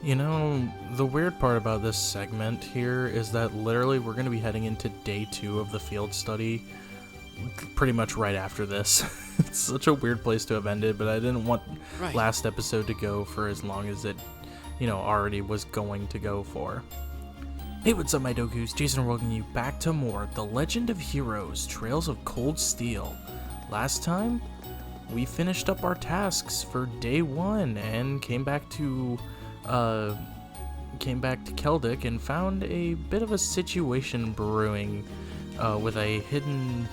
You know, the weird part about this segment here is that literally we're going to be heading into day 2 of the field study pretty much right after this. It's such a weird place to have ended, but I didn't want last episode to go for as long as it, already was going to go for. Hey, what's up, my dokus? Jason welcoming you back to more The Legend of Heroes, Trails of Cold Steel. Last time, we finished up our tasks for day 1 and came back to Keldic and found a bit of a situation brewing with a hidden,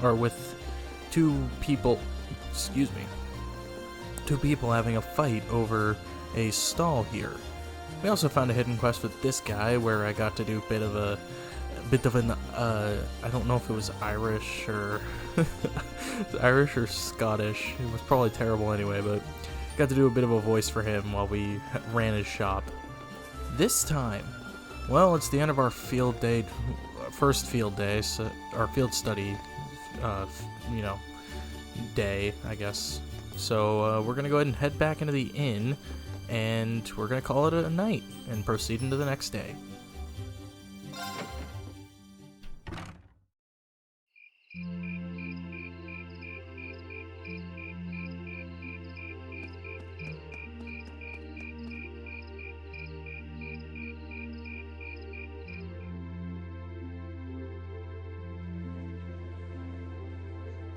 with two people having a fight over a stall here. We also found a hidden quest with this guy where I got to do a bit of an I don't know if it was Irish or Irish or Scottish. It was probably terrible anyway, but got to do a bit of a voice for him while we ran his shop. This time, well, it's the end of our field day, first field day, so our field study, day, I guess. So we're gonna go ahead and head back into the inn, and we're gonna call it a night and proceed into the next day.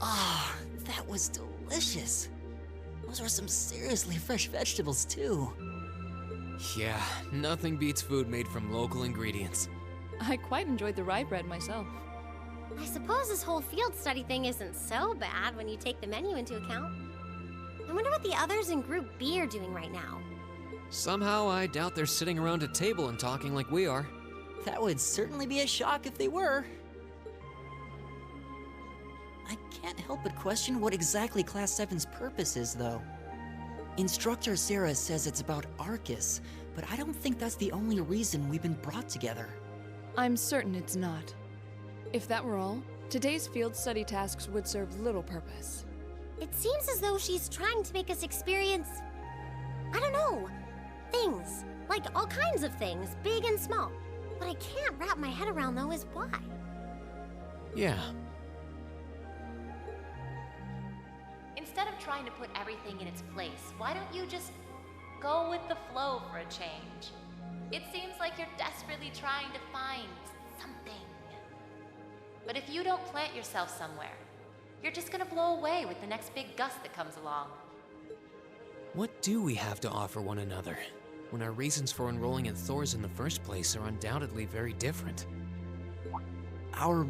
Ah, that was delicious. Those were some seriously fresh vegetables, too. Yeah, nothing beats food made from local ingredients. I quite enjoyed the rye bread myself. I suppose this whole field study thing isn't so bad when you take the menu into account. I wonder what the others in Group B are doing right now. Somehow, I doubt they're sitting around a table and talking like we are. That would certainly be a shock if they were. I can't help but question what exactly Class 7's purpose is, though. Instructor Sarah says it's about Arcus, but I don't think that's the only reason we've been brought together. I'm certain it's not. If that were all, today's field study tasks would serve little purpose. It seems as though she's trying to make us experience, I don't know, things. Like all kinds of things, big and small. What I can't wrap my head around, though, is why. Yeah. Instead of trying to put everything in its place, why don't you just go with the flow for a change? It seems like you're desperately trying to find something. But if you don't plant yourself somewhere, you're just gonna blow away with the next big gust that comes along. What do we have to offer one another, when our reasons for enrolling in Thor's in the first place are undoubtedly very different? Our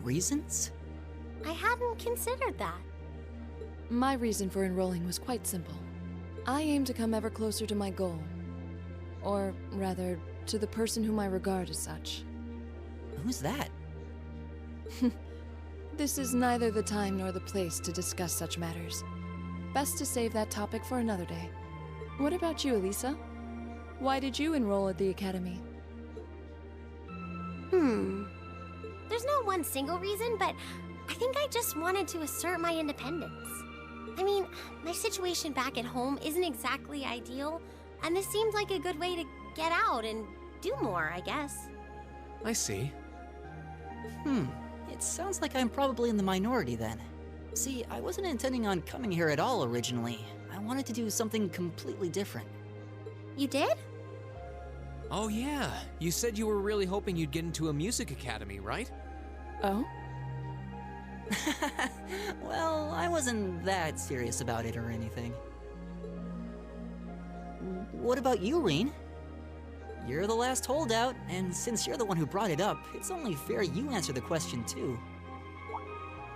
reasons? I hadn't considered that. My reason for enrolling was quite simple. I aim to come ever closer to my goal. Or, rather, to the person whom I regard as such. Who's that? This is neither the time nor the place to discuss such matters. Best to save that topic for another day. What about you, Elisa? Why did you enroll at the academy? There's no one single reason, but I think I just wanted to assert my independence. I mean, my situation back at home isn't exactly ideal, and this seemed like a good way to get out and do more, I guess. I see. It sounds like I'm probably in the minority then. See, I wasn't intending on coming here at all originally. I wanted to do something completely different. You did? Oh yeah, you said you were really hoping you'd get into a music academy, right? Oh? Well, I wasn't that serious about it or anything. What about you, Rean? You're the last holdout, and since you're the one who brought it up, it's only fair you answer the question too.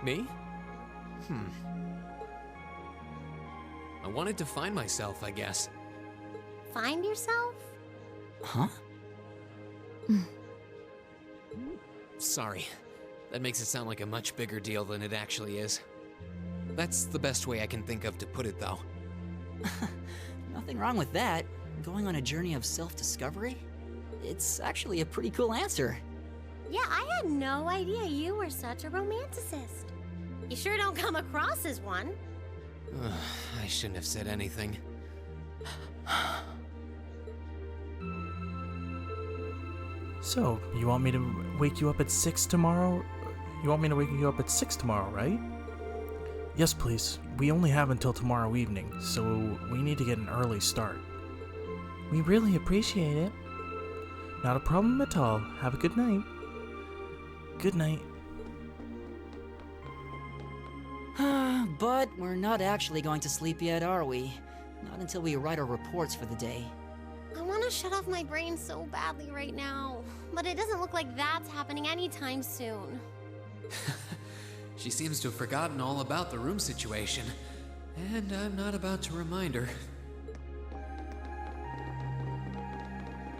Me? I wanted to find myself, I guess. Find yourself? Huh? Sorry. That makes it sound like a much bigger deal than it actually is. That's the best way I can think of to put it, though. Nothing wrong with that. Going on a journey of self-discovery? It's actually a pretty cool answer. Yeah, I had no idea you were such a romanticist. You sure don't come across as one. I shouldn't have said anything. So, you want me to wake you up at 6 tomorrow? You want me to wake you up at 6 tomorrow, right? Yes, please. We only have until tomorrow evening, so we need to get an early start. We really appreciate it. Not a problem at all. Have a good night. Good night. But we're not actually going to sleep yet, are we? Not until we write our reports for the day. I want to shut off my brain so badly right now, but it doesn't look like that's happening anytime soon. She seems to have forgotten all about the room situation, and I'm not about to remind her.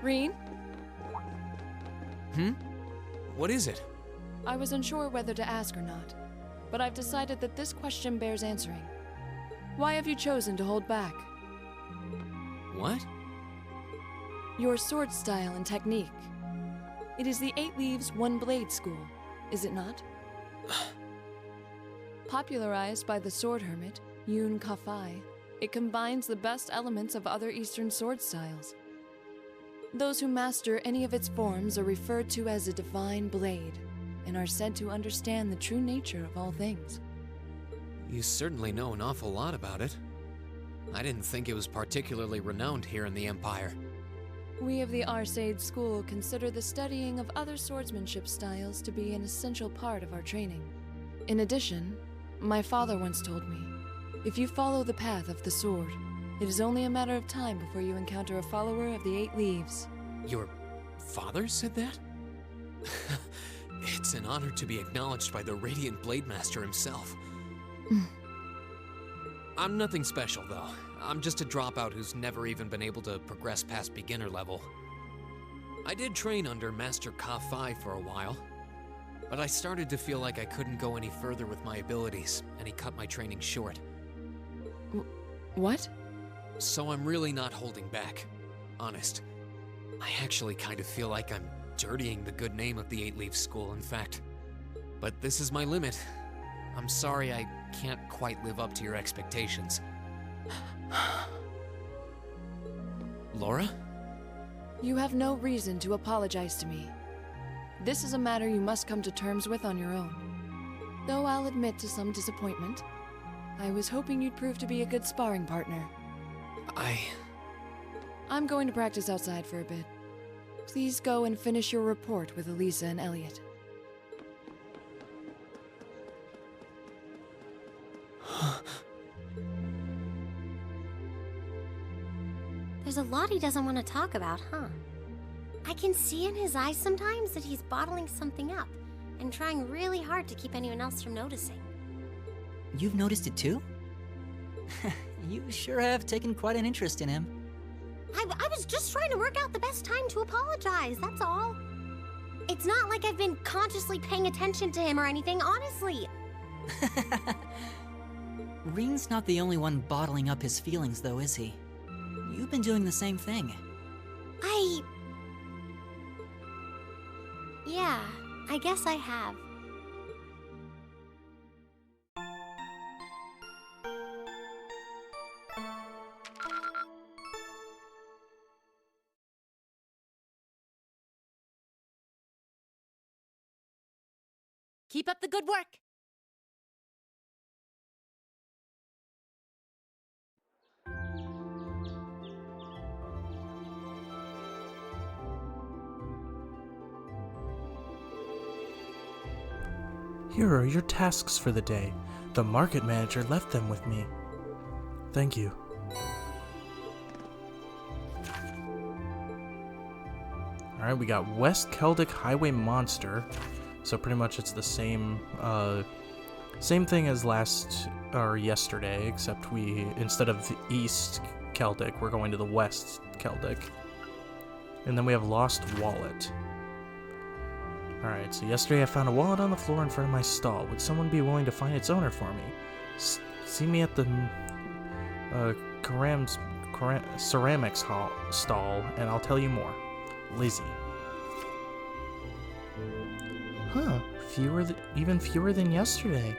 Rean, What is it? I was unsure whether to ask or not, but I've decided that this question bears answering. Why have you chosen to hold back? What? Your sword style and technique. It is the 8 Leaves, 1 Blade school, is it not? Popularized by the sword hermit, Yun Ka-Fai, it combines the best elements of other Eastern sword styles. Those who master any of its forms are referred to as a divine blade, and are said to understand the true nature of all things. You certainly know an awful lot about it. I didn't think it was particularly renowned here in the Empire. We of the Arcade School consider the studying of other swordsmanship styles to be an essential part of our training. In addition, my father once told me, if you follow the path of the sword, it is only a matter of time before you encounter a follower of the 8 Leaves. Your father said that? It's an honor to be acknowledged by the Radiant Blade Master himself. I'm nothing special, though. I'm just a dropout who's never even been able to progress past beginner level. I did train under Master Ka-Fai for a while, but I started to feel like I couldn't go any further with my abilities, and he cut my training short. What? So I'm really not holding back. Honest. I actually kind of feel like I'm dirtying the good name of the 8 Leaf School, in fact. But this is my limit. I'm sorry I can't quite live up to your expectations. Laura? You have no reason to apologize to me. This is a matter you must come to terms with on your own. Though I'll admit to some disappointment, I was hoping you'd prove to be a good sparring partner. I'm going to practice outside for a bit. Please go and finish your report with Elisa and Elliot. There's a lot he doesn't want to talk about, huh? I can see in his eyes sometimes that he's bottling something up and trying really hard to keep anyone else from noticing. You've noticed it too? You sure have taken quite an interest in him. I was just trying to work out the best time to apologize, that's all. It's not like I've been consciously paying attention to him or anything, honestly. Rean's not the only one bottling up his feelings, though, is he? You've been doing the same thing. Yeah, I guess I have. Keep up the good work. Here are your tasks for the day. The market manager left them with me. Thank you. Alright, we got West Celtic Highway Monster. So pretty much it's the same thing as yesterday, except instead of the East Celtic, we're going to the West Celtic. And then we have Lost Wallet. Alright, so yesterday I found a wallet on the floor in front of my stall. Would someone be willing to find its owner for me? See me at the ceramics stall, and I'll tell you more. Lizzie. Huh, even fewer than yesterday.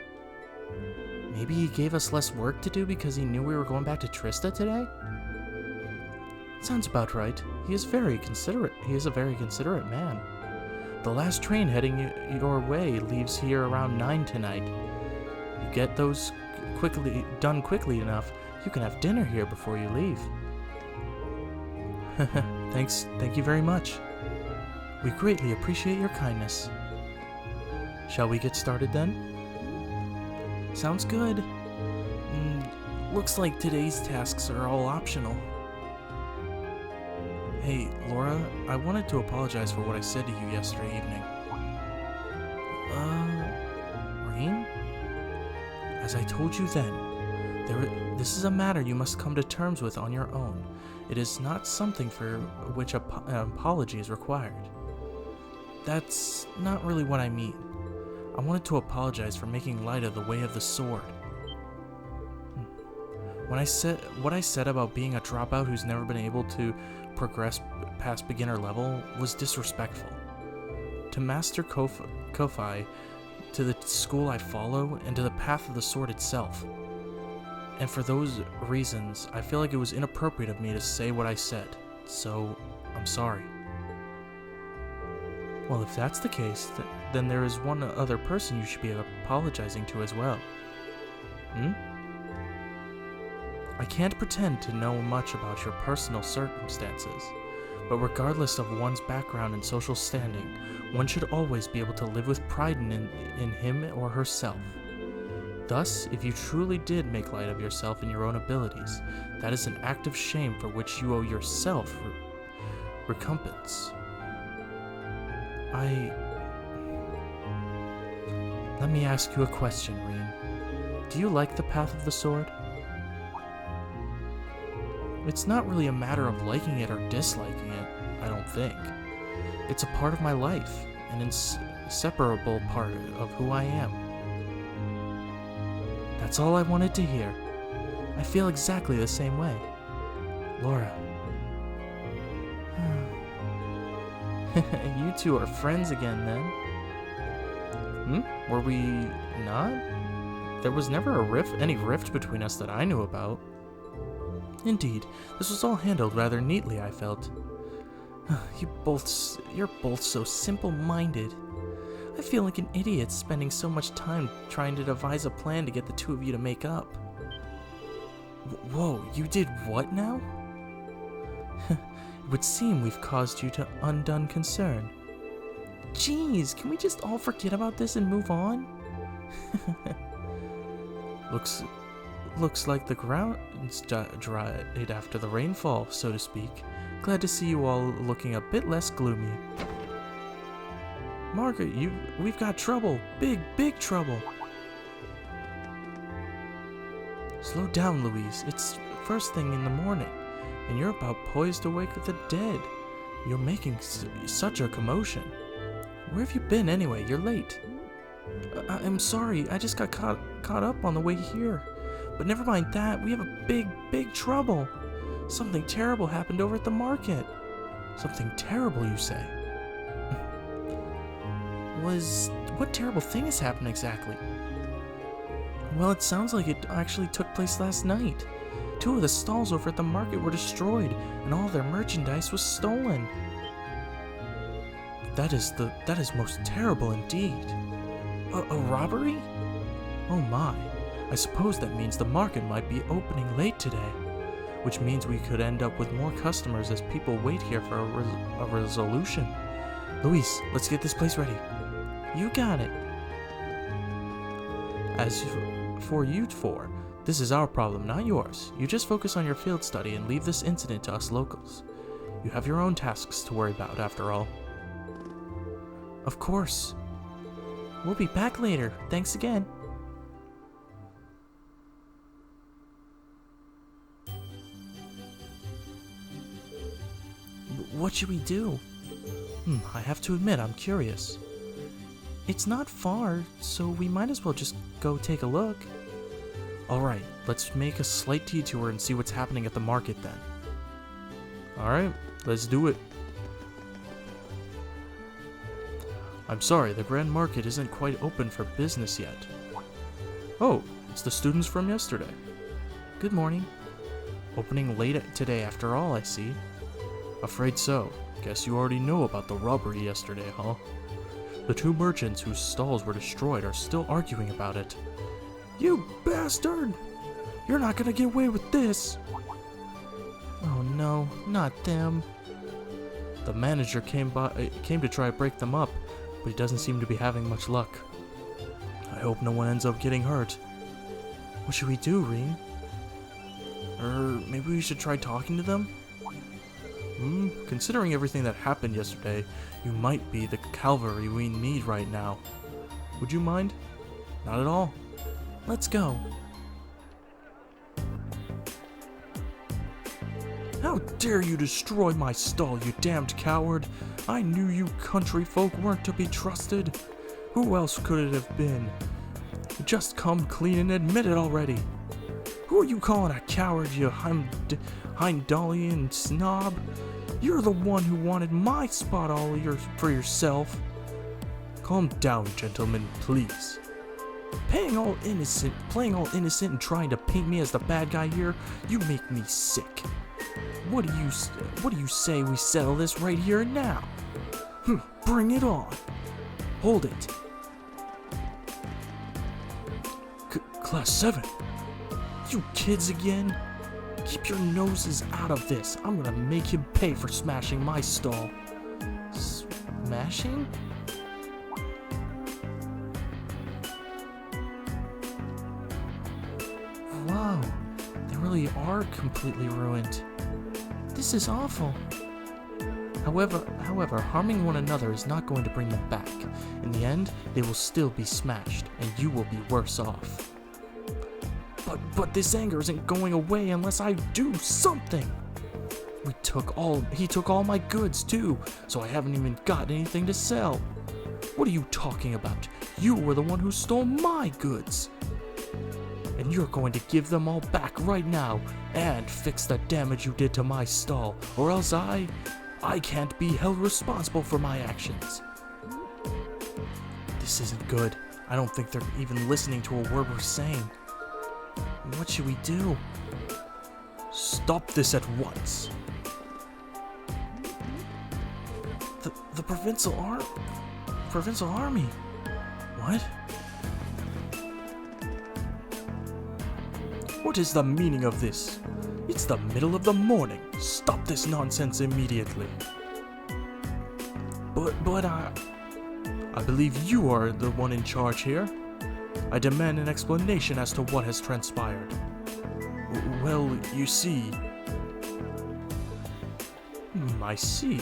Maybe he gave us less work to do because he knew we were going back to Trista today? Sounds about right. He is a very considerate man. The last train heading your way leaves here around 9 tonight. You get those done quickly enough, you can have dinner here before you leave. Thank you very much. We greatly appreciate your kindness. Shall we get started then? Sounds good. Looks like today's tasks are all optional. Hey, Laura, I wanted to apologize for what I said to you yesterday evening. Rean? As I told you then, this is a matter you must come to terms with on your own. It is not something for which an apology is required. That's not really what I mean. I wanted to apologize for making light of the way of the sword. What I said about being a dropout who's never been able to progress past beginner level was disrespectful. To Master Kofi, to the school I follow, and to the path of the sword itself. And for those reasons, I feel like it was inappropriate of me to say what I said, so I'm sorry. Well, if that's the case, then there is one other person you should be apologizing to as well. I can't pretend to know much about your personal circumstances, but regardless of one's background and social standing, one should always be able to live with pride in him or herself. Thus, if you truly did make light of yourself and your own abilities, that is an act of shame for which you owe yourself recompense. Let me ask you a question, Rean. Do you like the path of the sword? It's not really a matter of liking it or disliking it, I don't think. It's a part of my life, an inseparable part of who I am. That's all I wanted to hear. I feel exactly the same way. Laura. You two are friends again, then? Were we not? There was never any rift between us that I knew about. Indeed, this was all handled rather neatly, I felt. You're both so simple-minded. I feel like an idiot spending so much time trying to devise a plan to get the two of you to make up. Whoa, you did what now? It would seem we've caused you to undone concern. Jeez, can we just all forget about this and move on? Looks like the ground's dried after the rainfall, so to speak. Glad to see you all looking a bit less gloomy. Margaret, we've got trouble. Big trouble. Slow down, Louise. It's first thing in the morning, and you're about poised to wake the dead. You're making such a commotion. Where have you been anyway? You're late. I'm sorry. I just got caught up on the way here. But never mind that. We have a big trouble. Something terrible happened over at the market. Something terrible, you say? What terrible thing has happened exactly? Well, it sounds like it actually took place last night. 2 of the stalls over at the market were destroyed, and all their merchandise was stolen. That is most terrible indeed. A robbery? Oh my. I suppose that means the market might be opening late today, which means we could end up with more customers as people wait here for a resolution. Luis, let's get this place ready. You got it. As for you four, this is our problem, not yours. You just focus on your field study and leave this incident to us locals. You have your own tasks to worry about, after all. Of course. We'll be back later. Thanks again. What should we do? I have to admit, I'm curious. It's not far, so we might as well just go take a look. Alright, let's make a slight detour and see what's happening at the market then. Alright, let's do it. I'm sorry, the Grand Market isn't quite open for business yet. Oh, it's the students from yesterday. Good morning. Opening late today after all, I see. Afraid so. Guess you already know about the robbery yesterday, huh? The two merchants whose stalls were destroyed are still arguing about it. You bastard! You're not gonna get away with this! Oh no, not them. The manager came to try to break them up, but he doesn't seem to be having much luck. I hope no one ends up getting hurt. What should we do, Rean? Or maybe we should try talking to them? Considering everything that happened yesterday, you might be the cavalry we need right now. Would you mind? Not at all. Let's go. How dare you destroy my stall, you damned coward! I knew you country folk weren't to be trusted. Who else could it have been? Just come clean and admit it already. Who are you calling a coward, you Heimdallian snob? You're the one who wanted my spot for yourself. Calm down, gentlemen, please. Playing all innocent and trying to paint me as the bad guy here, you make me sick. What do you say we settle this right here and now? Bring it on. Hold it. Class 7. You kids again? Keep your noses out of this. I'm gonna make him pay for smashing my stall. Smashing? Wow, they really are completely ruined. This is awful. However, harming one another is not going to bring them back. In the end, they will still be smashed, and you will be worse off. But this anger isn't going away unless I do something. He took all my goods too, so I haven't even got anything to sell. What are you talking about? You were the one who stole my goods. And you're going to give them all back right now and fix the damage you did to my stall, or else I can't be held responsible for my actions. This isn't good. I don't think they're even listening to a word we're saying. What should we do? Stop this at once. The provincial army. What? What is the meaning of this? It's the middle of the morning. Stop this nonsense immediately. But I believe you are the one in charge here. I demand an explanation as to what has transpired. Well, you see... I see.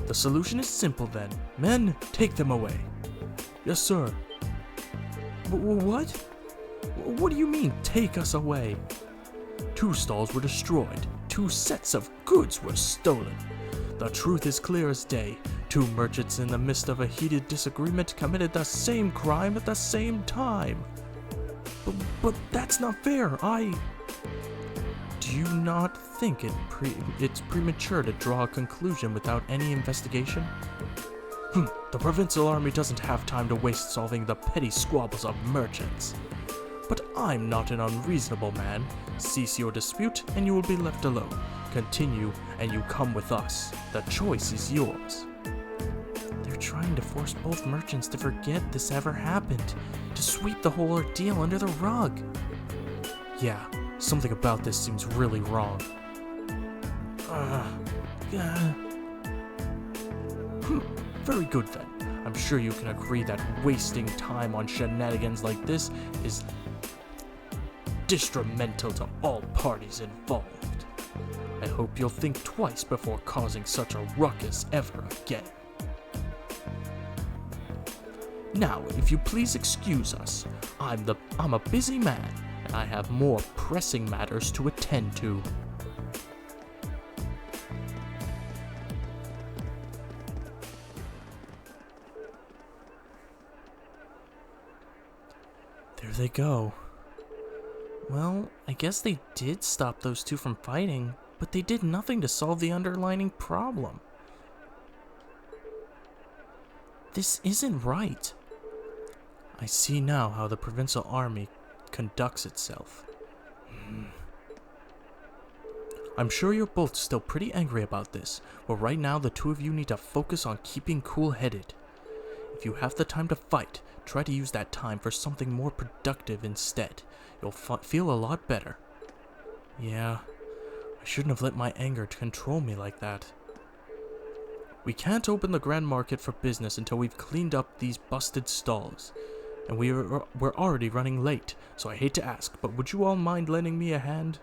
The solution is simple then. Men, take them away. Yes, sir. What? What do you mean, take us away? 2 stalls were destroyed. 2 sets of goods were stolen. The truth is clear as day. 2 merchants in the midst of a heated disagreement committed the same crime at the same time. But that's not fair. Do you not think it's premature to draw a conclusion without any investigation? The provincial army doesn't have time to waste solving the petty squabbles of merchants. But I'm not an unreasonable man. Cease your dispute and you will be left alone. Continue and you come with us. The choice is yours. They're trying to force both merchants to forget this ever happened, to sweep the whole ordeal under the rug. Yeah, something about this seems really wrong. Very good then. I'm sure you can agree that wasting time on shenanigans like this is detrimental to all parties involved. I hope you'll think twice before causing such a ruckus ever again. Now, if you please excuse us, I'm a busy man, and I have more pressing matters to attend to. There they go. Well, I guess they did stop those 2 from fighting, but they did nothing to solve the underlying problem. This isn't right. I see now how the provincial army conducts itself. I'm sure you're both still pretty angry about this, but right now the 2 of you need to focus on keeping cool-headed. If you have the time to fight, try to use that time for something more productive instead. You'll feel a lot better. Yeah, I shouldn't have let my anger control me like that. We can't open the Grand Market for business until we've cleaned up these busted stalls. And we're already running late, so I hate to ask, but would you all mind lending me a hand?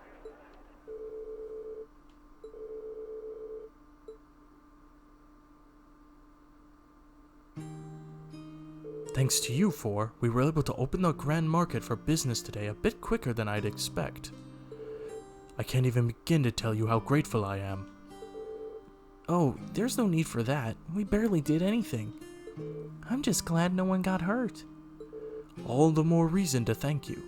Thanks to you four, we were able to open the Grand Market for business today a bit quicker than I'd expect. I can't even begin to tell you how grateful I am. Oh, there's no need for that. We barely did anything. I'm just glad no one got hurt. All the more reason to thank you.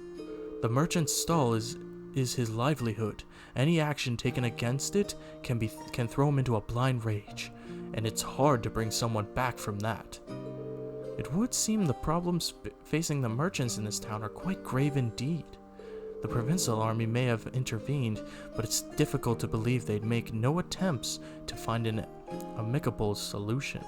The merchant's stall is his livelihood. Any action taken against it can throw him into a blind rage, and it's hard to bring someone back from that. It would seem the problems facing the merchants in this town are quite grave indeed. The provincial army may have intervened, but it's difficult to believe they'd make no attempts to find an amicable solution.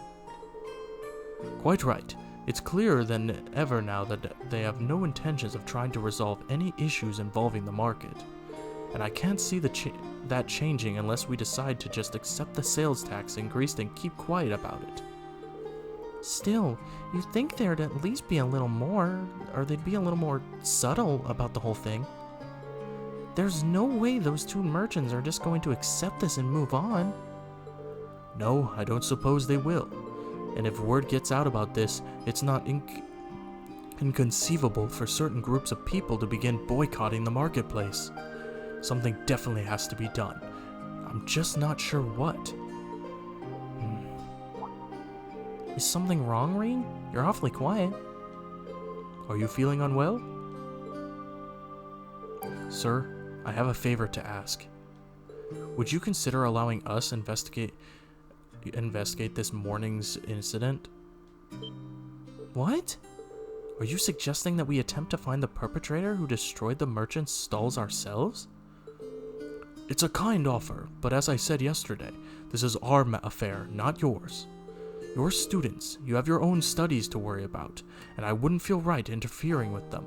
Quite right. It's clearer than ever now that they have no intentions of trying to resolve any issues involving the market. And I can't see that changing unless we decide to just accept the sales tax increased and keep quiet about it. Still, you'd think there'd at least be a little more, or they'd be a little more subtle about the whole thing. There's no way those two merchants are just going to accept this and move on. No, I don't suppose they will. And if word gets out about this, it's not inconceivable for certain groups of people to begin boycotting the marketplace. Something definitely has to be done. I'm just not sure what. Is something wrong, Rean? You're awfully quiet. Are you feeling unwell? Sir, I have a favor to ask. Would you consider allowing us investigate this morning's incident? What? Are you suggesting that we attempt to find the perpetrator who destroyed the merchant's stalls ourselves? It's a kind offer, but as I said yesterday, this is our affair, not yours. You're students, you have your own studies to worry about, and I wouldn't feel right interfering with them.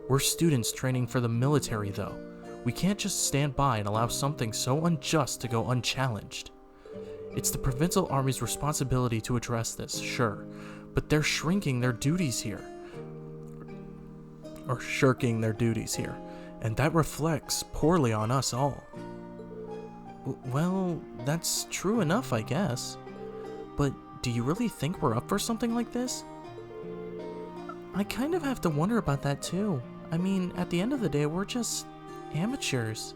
We're students training for the military, though. We can't just stand by and allow something so unjust to go unchallenged. It's the provincial army's responsibility to address this, sure, but they're shirking their duties here, and that reflects poorly on us all. Well, that's true enough, I guess. But do you really think we're up for something like this? I kind of have to wonder about that too. I mean, at the end of the day, we're just amateurs.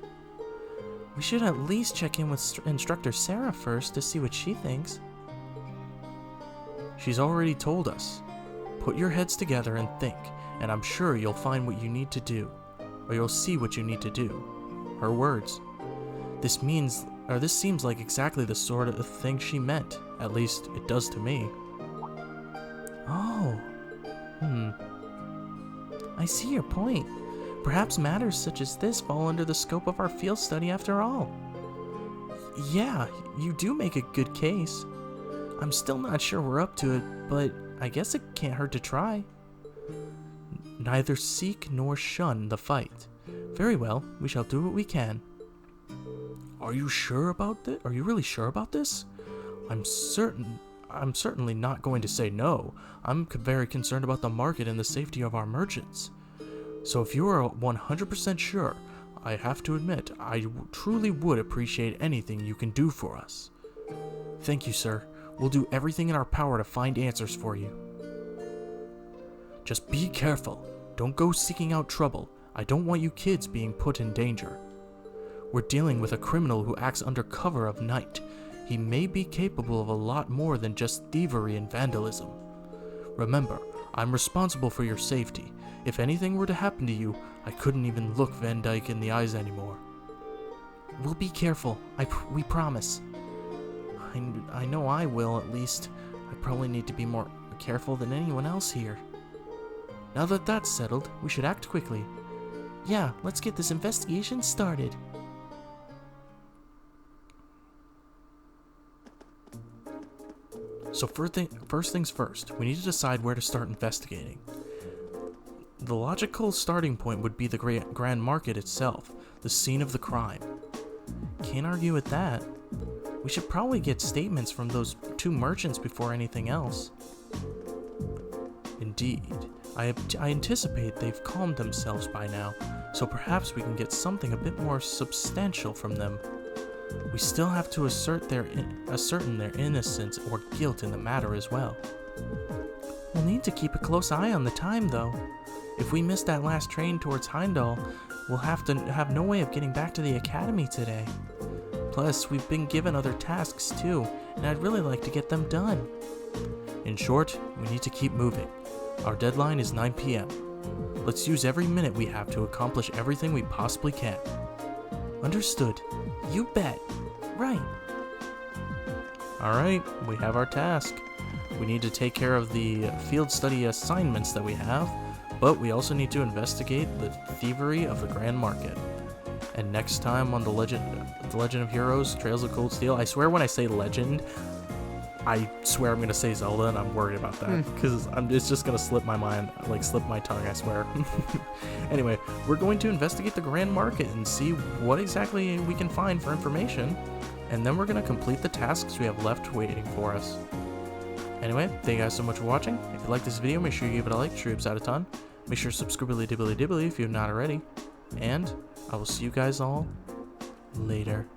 We should at least check in with Instructor Sarah first to see what she thinks. She's already told us. Put your heads together and think, and I'm sure you'll find what you need to do, or you'll see what you need to do. Her words. This seems like exactly the sort of thing she meant. At least, it does to me. Oh. I see your point. Perhaps matters such as this fall under the scope of our field study after all. Yeah, you do make a good case. I'm still not sure we're up to it, but I guess it can't hurt to try. Neither seek nor shun the fight. Very well, we shall do what we can. Are you sure about this? Are you really sure about this? I'm certainly not going to say no. I'm very concerned about the market and the safety of our merchants. So if you are 100% sure, I have to admit, I truly would appreciate anything you can do for us. Thank you, sir. We'll do everything in our power to find answers for you. Just be careful. Don't go seeking out trouble. I don't want you kids being put in danger. We're dealing with a criminal who acts under cover of night. He may be capable of a lot more than just thievery and vandalism. Remember, I'm responsible for your safety. If anything were to happen to you, I couldn't even look Van Dyke in the eyes anymore. We'll be careful. We promise. I know I will, at least. I probably need to be more careful than anyone else here. Now that that's settled, we should act quickly. Yeah, let's get this investigation started. So first things first, we need to decide where to start investigating. The logical starting point would be the Grand Market itself, the scene of the crime. Can't argue with that. We should probably get statements from those two merchants before anything else. Indeed, I anticipate they've calmed themselves by now, so perhaps we can get something a bit more substantial from them. We still have to ascertain their innocence or guilt in the matter as well. We'll need to keep a close eye on the time, though. If we miss that last train towards Heimdall, we'll have no way of getting back to the academy today. Plus, we've been given other tasks too, and I'd really like to get them done. In short, we need to keep moving. Our deadline is 9 p.m. Let's use every minute we have to accomplish everything we possibly can. Understood. You bet. Right. Alright, we have our task. We need to take care of the field study assignments that we have, but we also need to investigate the thievery of the Grand Market. And next time on the Legend of Heroes, Trails of Cold Steel, I swear when I say legend, I swear I'm going to say Zelda, and I'm worried about that, because it's just going to slip my tongue, I swear. Anyway, we're going to investigate the Grand Market and see what exactly we can find for information, and then we're going to complete the tasks we have left waiting for us. Anyway, thank you guys so much for watching. If you like this video, make sure you give it a like, troops out a ton. Make sure to subscribe dibbly if you're not already, and I will see you guys all later.